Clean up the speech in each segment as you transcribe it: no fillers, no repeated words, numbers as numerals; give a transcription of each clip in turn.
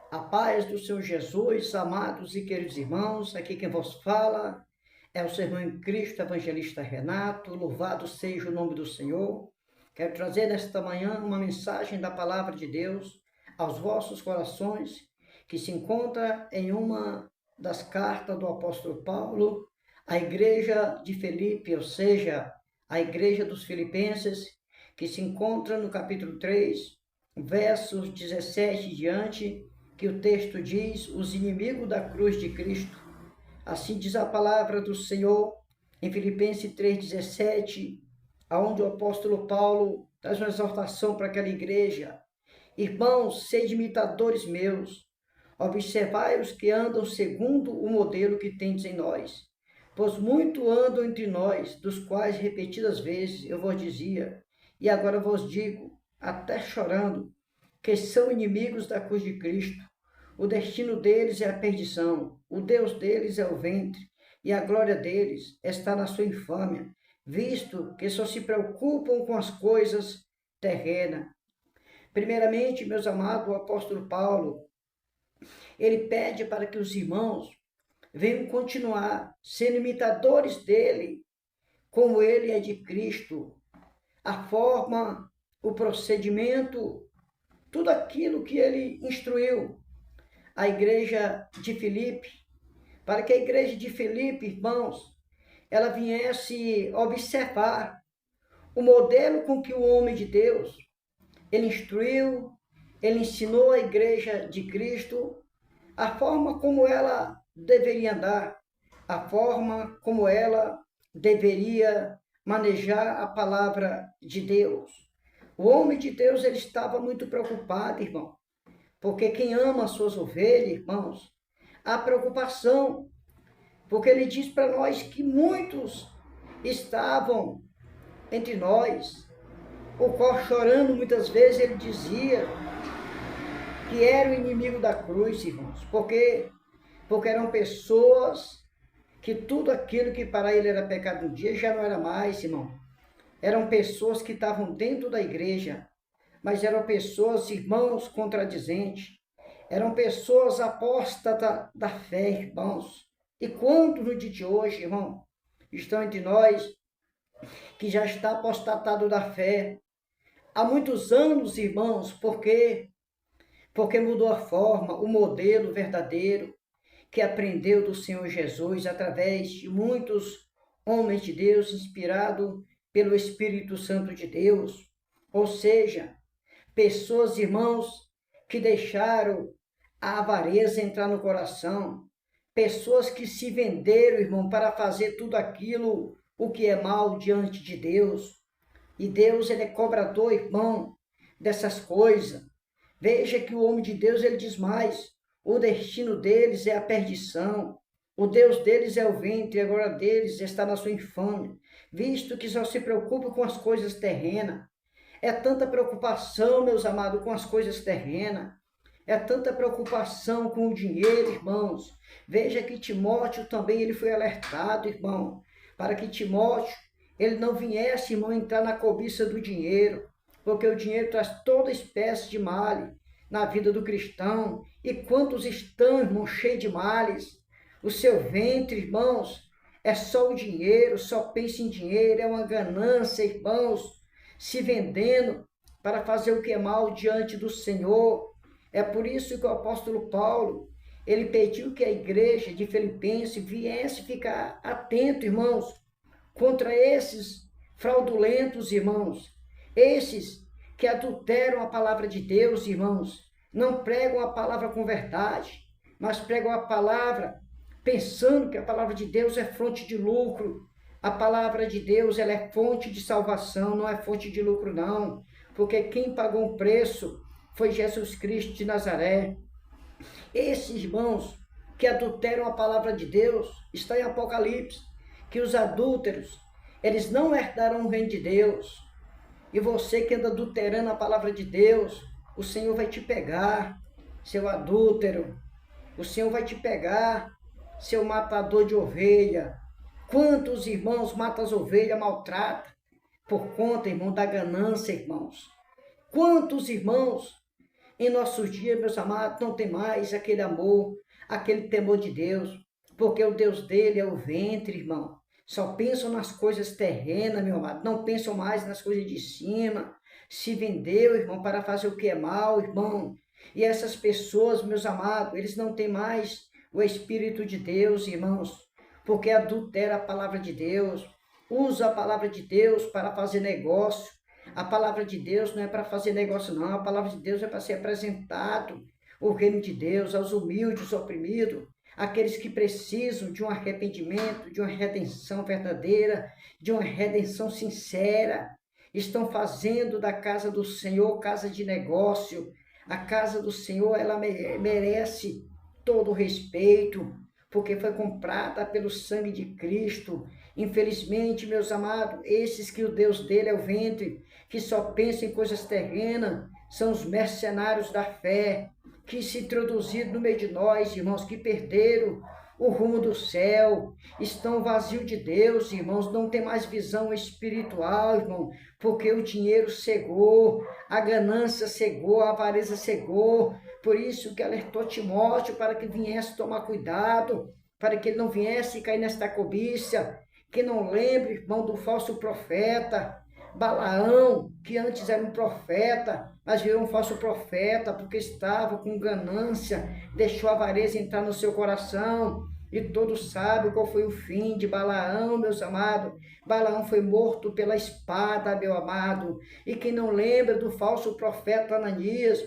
A paz do Senhor Jesus, amados e queridos irmãos, aqui quem vos fala é o seu irmão em Cristo, evangelista Renato, louvado seja o nome do Senhor. Quero trazer nesta manhã uma mensagem da palavra de Deus aos vossos corações, que se encontra em uma das cartas do apóstolo Paulo à igreja de Filipe, ou seja, a igreja dos filipenses, que se encontra no capítulo 3, versos 17 em diante, que o texto diz: os inimigos da cruz de Cristo. Assim diz a palavra do Senhor em Filipenses 3,17, aonde o apóstolo Paulo traz uma exortação para aquela igreja: irmãos, sede imitadores meus, observai os que andam segundo o modelo que tendes em nós. Pois muito andam entre nós, dos quais repetidas vezes eu vos dizia, e agora vos digo, até chorando, que são inimigos da cruz de Cristo. O destino deles é a perdição, o Deus deles é o ventre, e a glória deles está na sua infâmia, visto que só se preocupam com as coisas terrenas. Primeiramente, meus amados, o apóstolo Paulo, ele pede para que os irmãos venham continuar sendo imitadores dele, como ele é de Cristo. A forma, o procedimento, tudo aquilo que ele instruiu a igreja de Filipe, para que a igreja de Filipe, irmãos, ela viesse observar o modelo com que o homem de Deus, ele instruiu, ele ensinou a igreja de Cristo, a forma como ela deveria andar, a forma como ela deveria manejar a palavra de Deus. O homem de Deus, ele estava muito preocupado, irmão, porque quem ama as suas ovelhas, irmãos, há preocupação, porque ele diz para nós que muitos estavam entre nós, o qual chorando muitas vezes ele dizia que era o inimigo da cruz, irmãos, porque eram pessoas que tudo aquilo que para ele era pecado um dia já não era mais, irmão. Eram pessoas que estavam dentro da igreja, mas eram pessoas, irmãos, contradizentes. Eram pessoas apóstatas da fé, irmãos. E quantos no dia de hoje, irmão, estão entre nós que já está apostatado da fé? Há muitos anos, irmãos, porque mudou a forma, o modelo verdadeiro que aprendeu do Senhor Jesus através de muitos homens de Deus inspirados pelo Espírito Santo de Deus. Ou seja, pessoas, irmãos, que deixaram a avareza entrar no coração, pessoas que se venderam, irmão, para fazer tudo aquilo o que é mal diante de Deus. E Deus, ele é cobrador, irmão, dessas coisas. Veja que o homem de Deus, ele diz mais: o destino deles é a perdição, o Deus deles é o ventre, e a glória deles está na sua infâmia, visto que só se preocupa com as coisas terrenas. É tanta preocupação, meus amados, com as coisas terrenas. É tanta preocupação com o dinheiro, irmãos. Veja que Timóteo também ele foi alertado, irmão, para que Timóteo ele não viesse, irmão, entrar na cobiça do dinheiro, porque o dinheiro traz toda espécie de mal na vida do cristão. E quantos estão, irmão, cheios de males? O seu ventre, irmãos, é só o dinheiro, só pensa em dinheiro, é uma ganância, irmãos, se vendendo para fazer o que é mal diante do Senhor. É por isso que o apóstolo Paulo, ele pediu que a igreja de Filipenses viesse ficar atento, irmãos, contra esses fraudulentos, irmãos, esses que adulteram a palavra de Deus, irmãos, não pregam a palavra com verdade, mas pregam a palavra pensando que a palavra de Deus é fonte de lucro. A palavra de Deus, ela é fonte de salvação, não é fonte de lucro, não. Porque quem pagou um preço foi Jesus Cristo de Nazaré. Esses irmãos que adulteram a palavra de Deus, está em Apocalipse, que os adúlteros, eles não herdarão o reino de Deus. E você que anda adulterando a palavra de Deus, o Senhor vai te pegar, seu adúltero. O Senhor vai te pegar, seu matador de ovelha. Quantos irmãos matam as ovelhas, maltratam, por conta, irmão, da ganância, irmãos. Quantos irmãos Em nossos dias, meus amados, não tem mais aquele amor, aquele temor de Deus, porque o Deus dele é o ventre, irmão. Só pensam nas coisas terrenas, meu amado, não pensam mais nas coisas de cima. Se vendeu, irmão, para fazer o que é mal, irmão. E essas pessoas, meus amados, eles não têm mais o Espírito de Deus, irmãos, porque adultera a palavra de Deus, usa a palavra de Deus para fazer negócio. A palavra de Deus não é para fazer negócio, não. A palavra de Deus é para ser apresentado o reino de Deus aos humildes, oprimidos, aqueles que precisam de um arrependimento, de uma redenção verdadeira, de uma redenção sincera. Estão fazendo da casa do Senhor casa de negócio. A casa do Senhor, ela merece todo o respeito, porque foi comprada pelo sangue de Cristo. Infelizmente, meus amados, esses que o Deus dele é o ventre, que só pensam em coisas terrenas, são os mercenários da fé, que se introduziram no meio de nós, irmãos, que perderam o rumo do céu, estão vazios de Deus, irmãos, não tem mais visão espiritual, irmão, porque o dinheiro cegou, a ganância cegou, a avareza cegou. Por isso que alertou Timóteo para que viesse tomar cuidado, para que ele não viesse cair nesta cobiça, que não lembre, irmão, do falso profeta, Balaão, que antes era um profeta, mas virou um falso profeta, porque estava com ganância, deixou a avareza entrar no seu coração, e todos sabem qual foi o fim de Balaão, meus amados. Balaão foi morto pela espada, meu amado, e quem não lembra do falso profeta Ananias,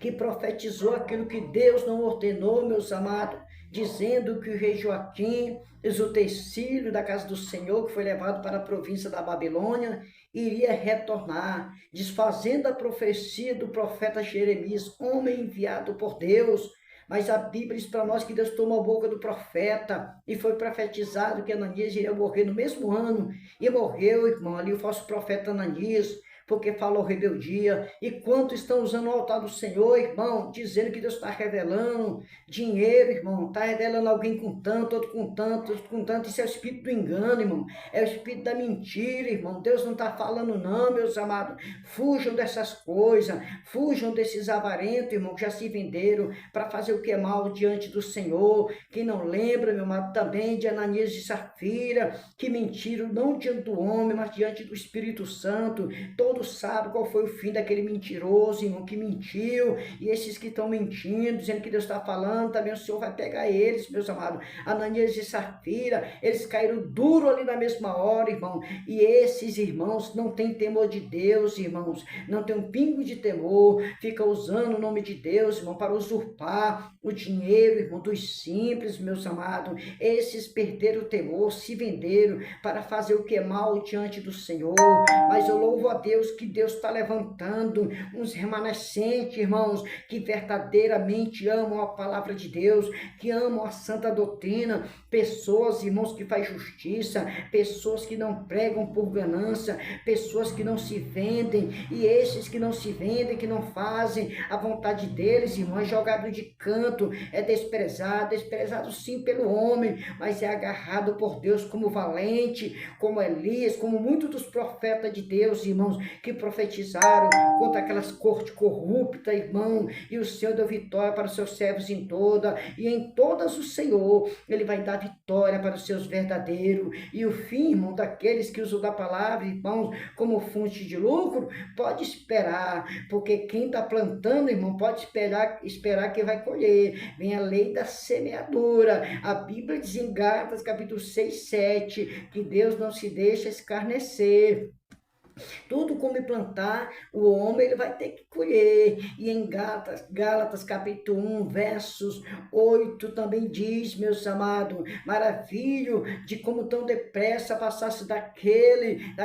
que profetizou aquilo que Deus não ordenou, meus amados, dizendo que o rei Joaquim, o utensílio da casa do Senhor, que foi levado para a província da Babilônia, iria retornar, desfazendo a profecia do profeta Jeremias, homem enviado por Deus. Mas a Bíblia diz para nós que Deus tomou a boca do profeta e foi profetizado que Ananias iria morrer no mesmo ano. E morreu, irmão, ali o falso profeta Ananias, porque falou rebeldia. E quanto estão usando o altar do Senhor, irmão, dizendo que Deus está revelando dinheiro, irmão, está revelando alguém com tanto, outro com tanto, outro com tanto. Isso é o espírito do engano, irmão, é o espírito da mentira, irmão. Deus não está falando não, meus amados. Fujam dessas coisas, fujam desses avarentos, irmão, que já se venderam para fazer o que é mal diante do Senhor. Quem não lembra, meu amado, também de Ananias e Safira, que mentiram não diante do homem, mas diante do Espírito Santo. Todos sabem qual foi o fim daquele mentiroso, irmão, que mentiu. E esses que estão mentindo, dizendo que Deus está falando, também o Senhor vai pegar eles, meus amados. Ananias e Safira, eles caíram duro ali na mesma hora, irmão. E esses irmãos não têm temor de Deus, irmãos. Não tem um pingo de temor. Fica usando o nome de Deus, irmão, para usurpar o dinheiro, irmão, dos simples, meus amados. Esses perderam o temor, se venderam para fazer o que é mal diante do Senhor. Mas eu louvo a Deus que Deus está levantando uns remanescentes, irmãos, que verdadeiramente amam a palavra de Deus, que amam a santa doutrina, pessoas, irmãos, que fazem justiça, pessoas que não pregam por ganância, pessoas que não se vendem, e esses que não se vendem, que não fazem a vontade deles, irmão, é jogado de canto, é desprezado sim pelo homem, mas é agarrado por Deus como valente, como Elias, como muitos dos profetas de Deus, irmãos, que profetizaram contra aquelas cortes corruptas, irmão, e o Senhor deu vitória para os seus servos em toda, e em todas o Senhor, ele vai dar vitória para os seus verdadeiros, e o fim, irmão, daqueles que usam da palavra, irmãos, como fonte de lucro, pode esperar, porque quem está plantando, irmão, pode esperar que vai colher. Vem a lei da semeadura. A Bíblia diz em Gálatas, capítulo 6, 7, que Deus não se deixa escarnecer. Tudo como plantar, o homem ele vai ter que colher. E em Gálatas capítulo 1, versos 8, também diz, meus amados, maravilho de como tão depressa passasse da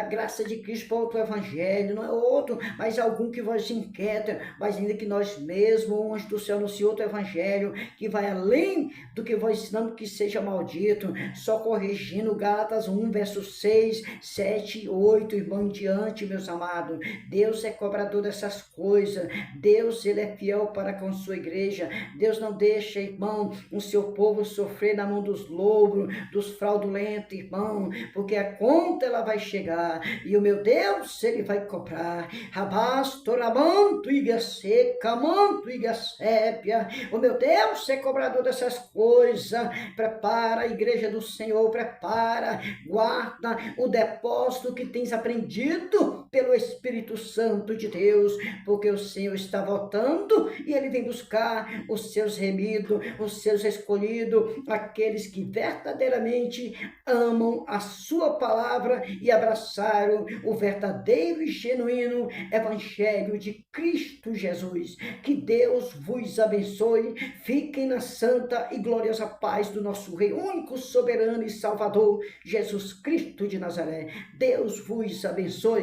graça de Cristo para outro evangelho, não é outro, mas algum que vos inquieta, mas ainda que nós mesmos, antes do céu, anunciou outro evangelho, que vai além do que vós ensinamos que seja maldito, só corrigindo Gálatas 1, versos 6, 7 e 8, irmão, em diante. abundante, meus amados. Deus é cobrador dessas coisas. Deus, Ele é fiel para com sua igreja. Deus não deixa, irmão, o seu povo sofrer na mão dos lobos, dos fraudulentos, irmão, porque a conta ela vai chegar e o meu Deus, Ele vai cobrar. Rabastoramanto, iga seca, manto, iga sépia. O meu Deus é cobrador dessas coisas. Prepara a igreja do Senhor, prepara, guarda o depósito que tens aprendido pelo Espírito Santo de Deus, porque o Senhor está voltando e Ele vem buscar os seus remidos, os seus escolhidos, aqueles que verdadeiramente amam a sua palavra e abraçaram o verdadeiro e genuíno Evangelho de Cristo Jesus. Que Deus vos abençoe, fiquem na santa e gloriosa paz do nosso Rei, único, soberano e Salvador, Jesus Cristo de Nazaré. Deus vos abençoe.